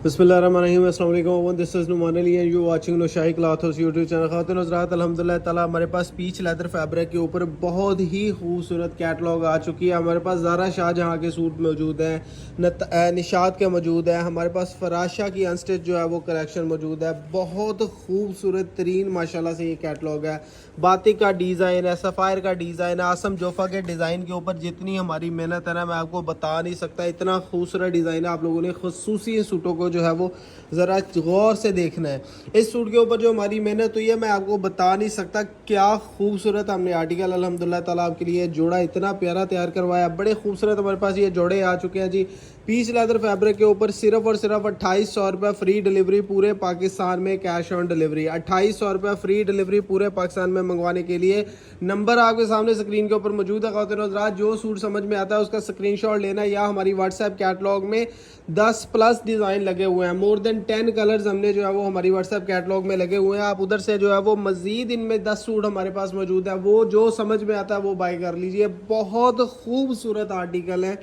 बिस्मिल्लाहिर्रहमानिर्रहीम, अस्सलाम वालेकुम। This is Numan Ali and you watching Naushahi cloth house YouTube channel. खातून हज़रात, अल्हम्दुलिल्लाह ताला हमारे पास पीच लेदर फैब्रिक के ऊपर बहुत ही खूबसूरत कैटलॉग आ चुकी है। हमारे पास ज़ारा शाहजहाँ के सूट मौजूद हैं, निशात के मौजूद है, हमारे पास फराशा की अनस्टिच जो है वो कलेक्शन मौजूद है। बहुत खूबसूरत तरीन माशाल्लाह से ये कैटलॉग है। बातिक का डिज़ाइन है, सफ़ायर का डिज़ाइन है, आसम जोफ़ा के डिज़ाइन के ऊपर जितनी हमारी मेहनत है ना, मैं आपको बता नहीं सकता। इतना खूबसूरत डिज़ाइन है, आप लोगों ने खुसूसी सूटों को जो है वो ज़रा गौर से देखना है। इस सूट के ऊपर जो हमारी मेहनत हुई है, मैं आपको बता नहीं सकता। क्या खूबसूरत हमने आर्टिकल अल्हम्दुलिल्लाह ताला आपके लिए जोड़ा इतना प्यारा तैयार करवाया। बड़े खूबसूरत हमारे पास ये जोड़े आ चुके हैं जी। पीच लेदर फैब्रिक के ऊपर सिर्फ और सिर्फ 2800 रुपये फ्री डिलीवरी पूरे पाकिस्तान में, कैश ऑन डिलीवरी। 2800 रुपये फ्री डिलीवरी पूरे पाकिस्तान में मंगवाने के लिए नंबर आपके सामने स्क्रीन के ऊपर मौजूद है। खातिन हज़रात, जो सूट समझ में आता है उसका स्क्रीनशॉट लेना, या हमारी व्हाट्सएप कैटलॉग में 10 प्लस डिज़ाइन लगे हुए हैं। मोर देन 10 कलर्स हमने जो है वो हमारी व्हाट्सएप कैटलॉग में लगे हुए हैं। आप उधर से जो है वो मज़ीद इनमें 10 सूट हमारे पास मौजूद है, वो जो समझ में आता है वो बाई कर लीजिए। बहुत खूबसूरत आर्टिकल है।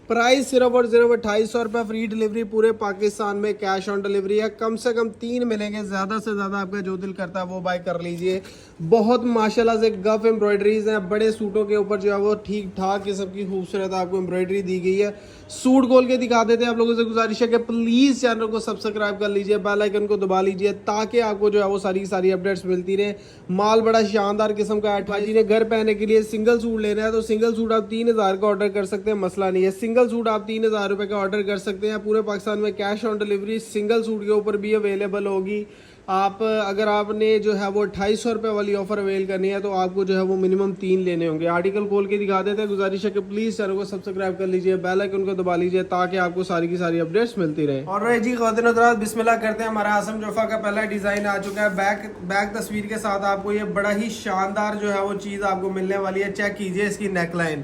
प्राइस सिर्फ और सिर्फ 2800 रुपये, फ्री डिलीवरी पूरे पाकिस्तान में, कैश ऑन डिलीवरी है। कम से कम 3 मिलेंगे, ज़्यादा से ज़्यादा आपका जो दिल करता है वो बाय कर लीजिए। बहुत माशाल्लाह से गफ एम्ब्रॉयडरीज हैं। बड़े सूटों के ऊपर जो है वो ठीक ठाक किस्म की खूबसूरत आपको एम्ब्रॉयडरी दी गई है। सूट खोल के दिखा देते हैं। आप लोगों से गुजारिश है कि प्लीज़ चैनल को सब्सक्राइब कर लीजिए, बेल आइकन को दबा लीजिए, ताकि आपको जो है वो सारी अपडेट्स मिलती रहे। माल बड़ा शानदार किस्म का है। भाजी ने घर पहनने के लिए सिंगल सूट लेना है तो सिंगल सूट आप 3000 का ऑर्डर कर सकते हैं, मसला नहीं है। सिंगल सूट आप 3000 रुपये का ऑर्डर कर सकते हैं। पूरे पाकिस्तान में cash on delivery single suit के ऊपर भी अवेलेबल होगी। आप अगर आपने जो है वो 2800 रुपये वाली ऑफर अवेल करनी है तो आपको जो है वो मिनिमम 3 लेने होंगे। आर्टिकल खोल के दिखा देते हैं। गुजारिश है कि प्लीज़ चैनल को सब्सक्राइब कर लीजिए, बेल आइकन को दबा लीजिए, ताकि आपको सारी की सारी अपडेट्स मिलती रहे। और जी खातिन हज़रात, बिस्मिल्लाह करते हैं। हमारा आसम जोफ़ा का पहला डिज़ाइन आ चुका है। बैक तस्वीर के साथ आपको ये बड़ा ही शानदार जो है वो चीज़ आपको मिलने वाली है। चेक कीजिए इसकी नेकलाइन,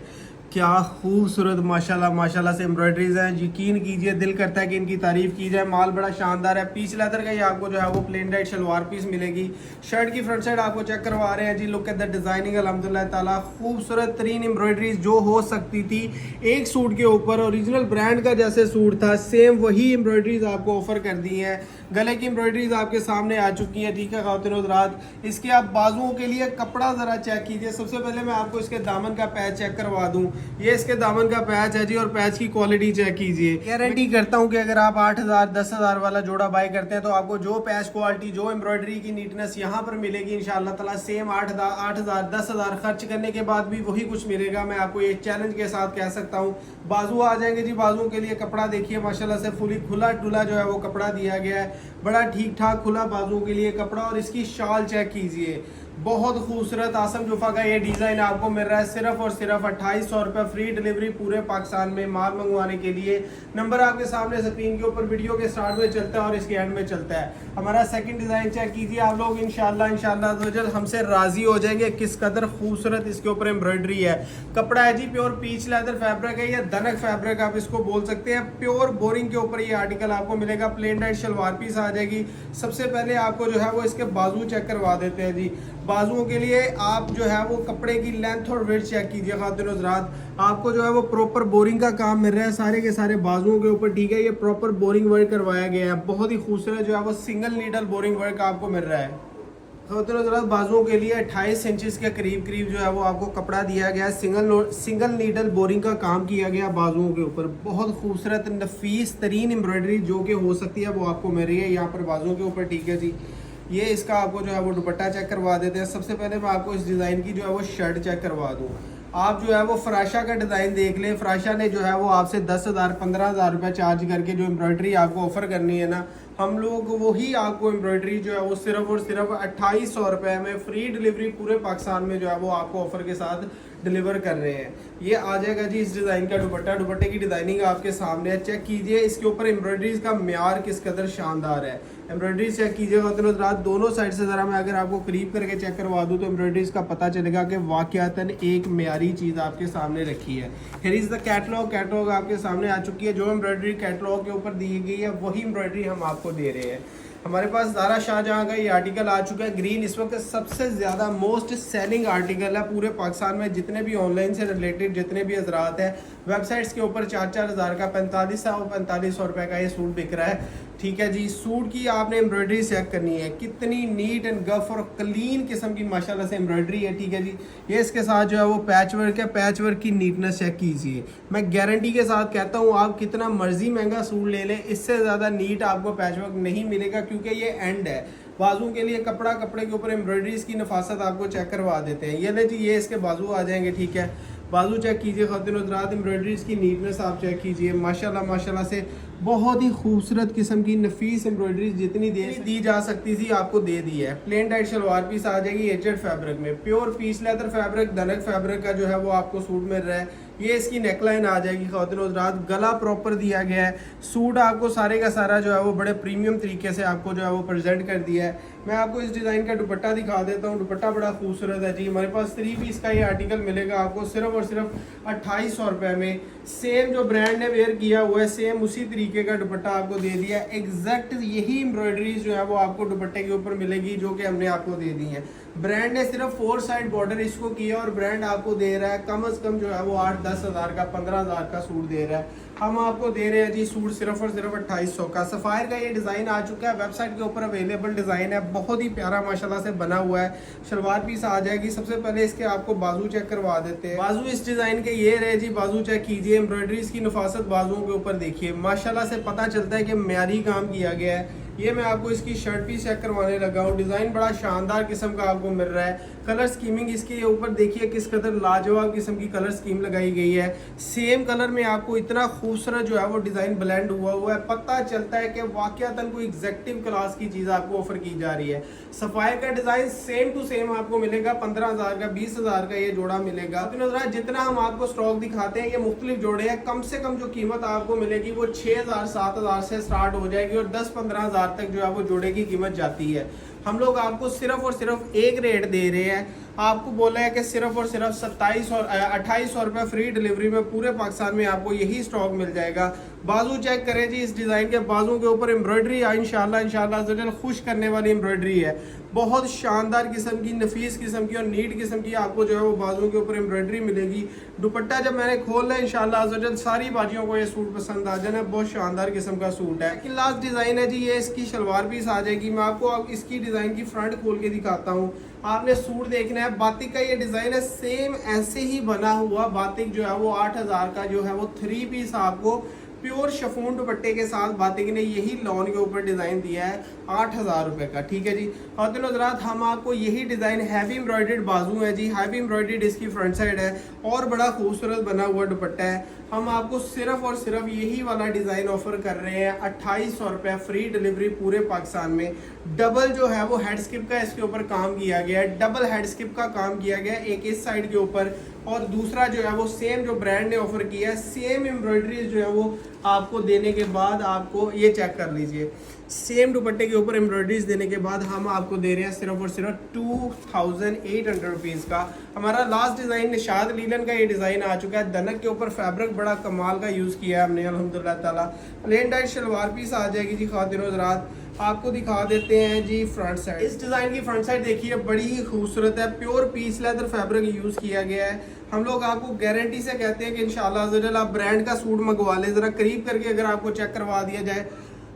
क्या खूबसूरत माशाल्लाह माशाल्लाह से एम्ब्रॉयडरीज हैं। यकीन कीजिए, दिल करता है कि इनकी तारीफ की जाए। माल बड़ा शानदार है। पीच लेदर का ही आपको जो है वो प्लेन राइट शलवार पीस मिलेगी। शर्ट की फ्रंट साइड आपको चेक करवा रहे हैं जी। लुक एट द डिजाइनिंग, अल्हम्दुलिल्लाह ताला खूबसूरत तरीन एम्ब्रॉयडरीज जो हो सकती थी एक सूट के ऊपर। ओरिजिनल ब्रांड का जैसे सूट था सेम वही एम्ब्रॉयडरीज आपको ऑफर कर दी है। गले की एम्ब्रॉयडरीज आपके सामने आ चुकी है, ठीक है खातिन हज़रात। इसके आप बाजुओं के लिए कपड़ा ज़रा चेक कीजिए। सबसे पहले मैं आपको इसके दामन का पैच चेक करवा दूँ। ये इसके दामन का पैच है जी, और पैच की क्वालिटी चेक कीजिए। गारंटी करता हूँ कि अगर आप 8000 10,000 वाला जोड़ा बाय करते हैं तो आपको जो पैच क्वालिटी, जो एम्ब्रॉयडरी की नीटनेस यहाँ पर मिलेगी इंशाल्लाह ताला, सेम 8000 10,000 खर्च करने के बाद भी वही कुछ मिलेगा। मैं आपको ये चैलेंज के साथ कह सकता हूँ। बाजू आ जाएंगे जी। बाजुओं के लिए कपड़ा देखिए माशाल्लाह से फुली खुला डुला जो है वो कपड़ा दिया गया है। बड़ा ठीक ठाक खुला बाजुओं के लिए कपड़ा। और इसकी शाल चेक कीजिए, बहुत खूबसूरत आसम जोफ़ा का ये डिज़ाइन आपको मिल रहा है सिर्फ और सिर्फ 2800 रुपये, फ्री डिलीवरी पूरे पाकिस्तान में। माल मंगवाने के लिए नंबर आपके सामने स्क्रीन के ऊपर वीडियो के स्टार्ट में चलता है और इसके एंड में चलता है। हमारा सेकंड डिज़ाइन चेक कीजिए। आप लोग इंशाल्लाह हमसे राजी हो जाएंगे किस कदर खूबसूरत इसके ऊपर एम्ब्रॉयडरी है। कपड़ा है जी प्योर पीच लेदर फैब्रिक है, या दनक फैब्रिक आप इसको बोल सकते हैं। प्योर बोरिंग के ऊपर ये आर्टिकल आपको मिलेगा। प्लेन डाइट शलवार पीस आ जाएगी। सबसे पहले आपको जो है वो इसके बाजू चेक करवा देते हैं जी। बाजुओं के लिए आप जो है वो कपड़े की लेंथ और वेट चेक कीजिए खातिन हज़रात। आपको जो है वो प्रॉपर बोरिंग का काम मिल रहा है सारे के सारे बाजुओं के ऊपर, ठीक है। ये प्रॉपर बोरिंग वर्क करवाया गया है। बहुत ही खूबसूरत जो है वो सिंगल नीडल बोरिंग वर्क आपको मिल रहा है। खातिन हज़रात, बाजुओं के लिए 28 इंचज़ के करीब जो है वो आपको कपड़ा दिया गया है। सिंगल नीडल बोरिंग का काम किया गया बाजुओं के ऊपर। बहुत खूबसूरत नफीस तरीन एम्ब्रॉयडरी जो कि हो सकती है वो आपको मिल रही है यहाँ पर बाजुओं के ऊपर, ठीक है जी। ये इसका आपको जो है वो दुपट्टा चेक करवा देते हैं। सबसे पहले मैं आपको इस डिज़ाइन की जो है वो शर्ट चेक करवा दूँ। आप जो है वो फराशा का डिज़ाइन देख लें। फराशा ने जो है वो आपसे 10,000 15,000 रुपये चार्ज करके जो एम्ब्रॉयडरी आपको ऑफर करनी है ना, हम लोग वही आपको एम्ब्रॉयडरी जो है वो सिर्फ और सिर्फ 2800 रुपये में फ्री डिलीवरी पूरे पाकिस्तान में जो है वो आपको ऑफर के साथ डिलीवर कर रहे हैं। ये आ जाएगा जी इस डिज़ाइन का दुपट्टा। दुपट्टे की डिज़ाइनिंग आपके सामने है। चेक कीजिए इसके ऊपर एम्ब्रॉयडरीज का म्यार किस कदर शानदार है। एम्ब्रॉयडरी चेक कीजिएगा तो रात दोनों साइड से ज़रा मैं अगर आपको करीब करके चेक करवा दूँ तो एम्ब्रॉयडरीज का पता चलेगा कि वाकयातन एक म्यारी चीज़ आपके सामने रखी है। हियर इज़ द कैटलॉग आपके सामने आ चुकी है। जो एम्ब्रॉयडरी कैटलॉग के ऊपर दी गई है वही एम्ब्रॉयडरी हम आपको दे रहे हैं। हमारे पास ज़ारा शाहजहाँ का ये आर्टिकल आ चुका है। ग्रीन इस वक्त सबसे ज़्यादा मोस्ट सेलिंग आर्टिकल है पूरे पाकिस्तान में। जितने भी ऑनलाइन से रिलेटेड जितने भी हजरात हैं वेबसाइट्स के ऊपर 4-4 हज़ार का 4500 रुपये का ये सूट बिक रहा है। ठीक है जी। सूट की आपने एम्ब्रॉयडरी चेक करनी है, कितनी नीट एंड गफ और क्लीन किस्म की माशाल्लाह से एम्ब्रॉयडरी है। ठीक है जी। ये इसके साथ जो है वो पैच वर्क है, पैच वर्क की नीटनेस चेक कीजिए। मैं गारंटी के साथ कहता हूँ आप कितना मर्जी महंगा सूट ले लें, इससे ज़्यादा नीट आपको पैच वर्क नहीं मिलेगा, क्योंकि ये एंड है। बाजू के लिए कपड़ा, कपड़े के ऊपर एम्ब्रॉयडरीज की नफासत आपको चेक करवा देते हैं। ये ले जी, ये इसके बाजू आ जाएंगे। ठीक है, बाजू चेक कीजिए ख़ातिन हज़रात, एम्ब्रॉयडरीज की नीटनेस आप चेक कीजिए। माशाल्लाह माशाल्लाह से बहुत ही खूबसूरत किस्म की नफीस एम्ब्रॉयडरीज जितनी दी जा सकती थी आपको दे दी है। प्लेन टाइट शलवार पीस आ जाएगी एचेड फैब्रिक में, प्योर पीस लेदर फैब्रिक, दनक फैब्रिक का जो है वो आपको सूट मिल रहा है। ये इसकी नेकलाइन आ जाएगी ख़ातिन हज़रात, गला प्रॉपर दिया गया है। सूट आपको सारे का सारा जो है वो बड़े प्रीमियम तरीके से आपको जो है वो प्रेजेंट कर दिया है। मैं आपको इस डिज़ाइन का दुपट्टा दिखा देता हूँ। दुपट्टा बड़ा खूबसूरत है जी। हमारे पास 3 पीस का ये आर्टिकल मिलेगा आपको सिर्फ और सिर्फ 2800 रुपये में। सेम जो ब्रांड ने वेयर किया हुआ है, सेम उसी तरीके का दुपट्टा आपको दे दिया है। एग्जैक्ट यही एम्ब्रॉयडरीज जो है वो आपको दुपट्टे के ऊपर मिलेगी, जो कि हमने आपको दे दी है। ब्रांड ने सिर्फ 4 साइड बॉर्डर इसको किया और ब्रांड आपको दे रहा है कम से कम जो है वो 8-10 हज़ार का, 15 हज़ार का सूट दे रहा है। हम आपको दे रहे हैं जी सूट सिर्फ और सिर्फ 2800 का। सफ़ायर का ये डिज़ाइन आ चुका है, वेबसाइट के ऊपर अवेलेबल डिज़ाइन है, बहुत ही प्यारा माशाल्लाह से बना हुआ है। शलवार पीस आ जाएगी। सबसे पहले इसके आपको बाजू चेक करवा देते हैं। बाजू इस डिज़ाइन के ये रहे जी, बाजू चेक कीजिए। एम्ब्रॉयडरीज की नफासत बाजुओं के ऊपर देखिए, माशाल्लाह से पता चलता है कि म्यारी काम किया गया है। ये मैं आपको इसकी शर्ट पीस चेक करवाने लगा हूँ। डिज़ाइन बड़ा शानदार किस्म का आपको मिल रहा है। कलर स्कीमिंग इसके ऊपर देखिए किस कदर लाजवाब किस्म की कलर स्कीम लगाई गई है। सेम कलर में आपको इतना खूबसूरत जो है वो डिज़ाइन ब्लेंड हुआ है। पता चलता है कि वाकयातन कोई एग्जेक्टिव क्लास की चीज़ आपको ऑफर की जा रही है। सफ़ायर का डिज़ाइन सेम टू सेम आपको मिलेगा 15 हज़ार का, 20 हज़ार का ये जोड़ा मिलेगा। जितना हम आपको स्टॉक दिखाते हैं ये मुख्तलिफ जोड़े हैं। कम से कम जो कीमत आपको मिलेगी वो 6,000 7,000 से स्टार्ट हो जाएगी और 10-15 हज़ार तक जो है वो जोड़े की कीमत जाती है। हम लोग आपको सिर्फ और सिर्फ एक रेट दे रहे हैं। आपको बोला है कि सिर्फ और सिर्फ 27 और 2800 रुपये फ्री डिलीवरी में पूरे पाकिस्तान में आपको यही स्टॉक मिल जाएगा। बाजू चेक करें जी, इस डिज़ाइन के बाजू के ऊपर एम्ब्रॉयडरी इंशाल्लाह खुश करने वाली एम्ब्रॉयडरी है। बहुत शानदार किस्म की, नफीस किस्म की और नीट किस्म की आपको जो है वो बाजू के ऊपर एम्ब्रॉयडरी मिलेगी। दुपट्टा जब मैंने खोला इंशाल्लाह सारी बाजियों को ये सूट पसंद आ जाना। बहुत शानदार किस्म का सूट है। लेकिन लास्ट डिज़ाइन है जी, ये इसकी शलवार पीस आ जाएगी। मैं आपको इसकी डिज़ाइन की फ्रंट खोल के दिखाता हूँ। आपने सूट देखना है। बातिक का ये डिज़ाइन है, सेम ऐसे ही बना हुआ बातिक जो है वो 8,000 का जो है वो 3 पीस आपको प्योर शिफॉन दुपट्टे के साथ बातिक ने यही लॉन के ऊपर डिज़ाइन दिया है 8,000 रुपये का। ठीक है जी। और हज़रात हम आपको यही डिज़ाइन हैवी एम्ब्रॉयडर्ड बाजू है जी, हैवी एम्ब्रॉयडर्ड इसकी फ्रंट साइड है और बड़ा खूबसूरत बना हुआ दुपट्टा है। हम आपको सिर्फ और सिर्फ यही वाला डिज़ाइन ऑफर कर रहे हैं 2800 रुपये फ्री डिलीवरी पूरे पाकिस्तान में। डबल जो है वो हेड स्किप का इसके ऊपर काम किया गया है, डबल हेड स्किप का काम किया गया है, एक इस साइड के ऊपर और दूसरा जो है वो सेम जो ब्रांड ने ऑफर किया है, सेम एम्ब्रॉयडरी जो है वो आपको देने के बाद आपको ये चेक कर लीजिए, सेम दुपट्टे के ऊपर एम्ब्रॉयडरीज देने के बाद हम आपको दे रहे हैं सिर्फ और सिर्फ 2800 रुपीज़ का। हमारा लास्ट डिज़ाइन निशाद लीलन का ये डिज़ाइन आ चुका है। दनक के ऊपर फैब्रिक बड़ा कमाल का यूज़ किया है हमने अल्हम्दुलिल्लाह ताला। प्लेन टाइट शलवार पीस आ जाएगी जी। खातिनों हज़रात आपको दिखा देते हैं जी फ्रंट साइड। इस डिज़ाइन की फ्रंट साइड देखिए बड़ी ही खूबसूरत है, pure piece leather fabric use किया गया है। हम लोग आपको गारंटी से कहते हैं कि इंशाल्लाह आप ब्रांड का सूट मंगवा लें। ज़रा करीब करके अगर आपको चेक करवा दिया जाए,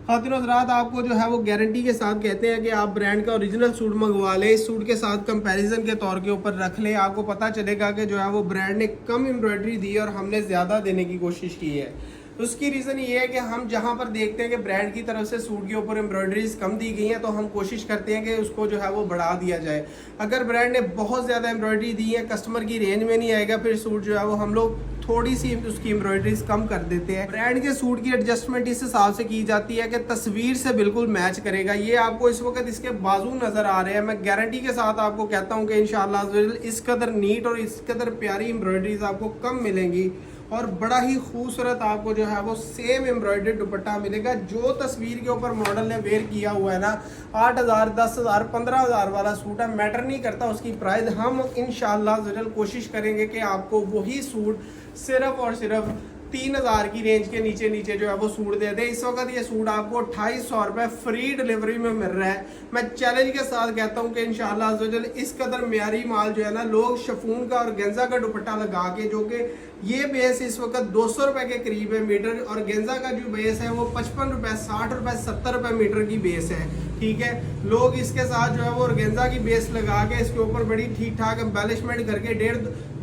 खातिनों हज़रात आपको जो है वो गारंटी के साथ कहते हैं कि आप ब्रांड का ओरिजिनल सूट मंगवा लें। इस सूट के साथ कंपैरिजन के तौर के ऊपर रख लें, आपको पता चलेगा कि जो है वो ब्रांड ने कम एम्ब्रॉयडरी दी और हमने ज़्यादा देने की कोशिश की है। उसकी रीज़न ये है कि हम जहाँ पर देखते हैं कि ब्रांड की तरफ से सूट के ऊपर एम्ब्रॉयडरीज कम दी गई हैं तो हम कोशिश करते हैं कि उसको जो है वो बढ़ा दिया जाए। अगर ब्रांड ने बहुत ज़्यादा एम्ब्रॉयडरी दी है, कस्टमर की रेंज में नहीं आएगा, फिर सूट जो है वो हम लोग थोड़ी सी उसकी एम्ब्रॉयडरीज कम कर देते हैं। ब्रांड के सूट की एडजस्टमेंट इस हिसाब से की जाती है कि तस्वीर से बिल्कुल मैच करेगा। ये आपको इस वक्त इसके बाजू नज़र आ रहे हैं। मैं गारंटी के साथ आपको कहता हूँ कि इंशाल्लाह इस कदर नीट और इस कदर प्यारी एम्ब्रॉयडरीज आपको कम मिलेंगी और बड़ा ही खूबसूरत आपको जो है वो सेम एम्ब्रॉयडर्ड दुपट्टा मिलेगा। जो तस्वीर के ऊपर मॉडल ने वेयर किया हुआ है ना, 8,000 10,000 15,000 वाला सूट है, मैटर नहीं करता उसकी प्राइस। हम इंशाल्लाह कोशिश करेंगे कि आपको वही सूट सिर्फ और सिर्फ 3,000 की रेंज के नीचे जो है वो सूट दे दे। इस वक्त ये सूट आपको 2800 रुपये फ्री डिलीवरी में मिल रहा है। मैं चैलेंज के साथ कहता हूँ कि इंशाल्लाह इस कदर म्यारी माल जो है ना, लोग शिफॉन का और गेंजा का दुपट्टा लगा के जो कि ये बेस इस वक्त 200 रुपए के करीब है मीटर, और गेंजा का जो बेस है वो 55 रुपए, 60 रुपए, 70 रुपए मीटर की बेस है। ठीक है, लोग इसके साथ जो है वो गेंजा की बेस लगा के इसके ऊपर बड़ी ठीक ठाक एम्बेलिशमेंट करके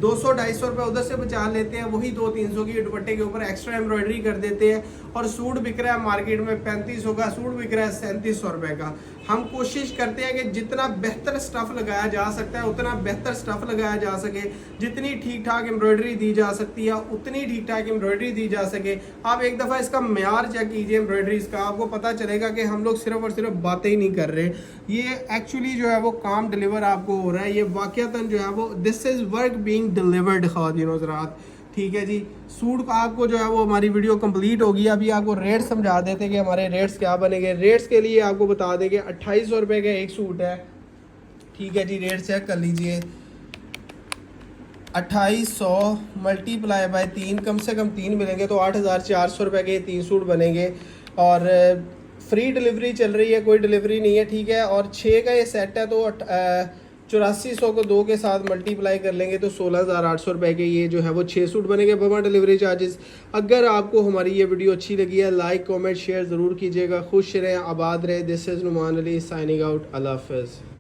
200-250 रुपए उधर से बचा लेते हैं, वही 200-300 की दुपट्टे के ऊपर एक्स्ट्रा एम्ब्रॉयडरी कर देते हैं, और सूट बिक रहा है मार्केट में 3500 का, सूट बिक रहा है 3700 रुपए का। हम कोशिश करते हैं कि जितना बेहतर स्टफ लगाया जा सकता है उतना बेहतर स्टफ लगाया जा सके, जितनी ठीक ठाक एम्ब्रॉयडरी दी जा सकती है उतनी ठीक ठाक एम्ब्रॉयडरी दी जा सके। आप एक दफ़ा इसका म्यार चेक कीजिए एम्ब्रॉयडरीज का, आपको पता चलेगा कि हम लोग सिर्फ और सिर्फ बातें ही नहीं कर रहे, ये एक्चुअली जो है वो काम डिलीवर आपको हो रहा है, ये वाकयातन जो है वो this is work being delivered ख़वातीन व हज़रात। ठीक है जी, सूट का आपको जो है वो हमारी वीडियो कंप्लीट होगी। अभी आपको रेट समझा देते कि हमारे रेट्स क्या बनेंगे। रेट्स के लिए आपको बता दें कि 2800 रुपये का एक सूट है। ठीक है जी, रेट चेक कर लीजिए, 2800 मल्टीप्लाई बाय 3, कम से कम 3 मिलेंगे तो 8400 रुपये के 3 सूट बनेंगे, और फ्री डिलीवरी चल रही है, कोई डिलीवरी नहीं है। ठीक है, और 6 का ये सेट है तो 8400 को 2 के साथ मल्टीप्लाई कर लेंगे तो 16800 रुपये के ये जो है वो 6 सूट बनेंगे बगैर डिलीवरी चार्जेस। अगर आपको हमारी ये वीडियो अच्छी लगी है, लाइक कमेंट शेयर ज़रूर कीजिएगा। खुश रहें, आबाद रहें। This is Numan Ali signing out. अल्लाह हाफ़िज़।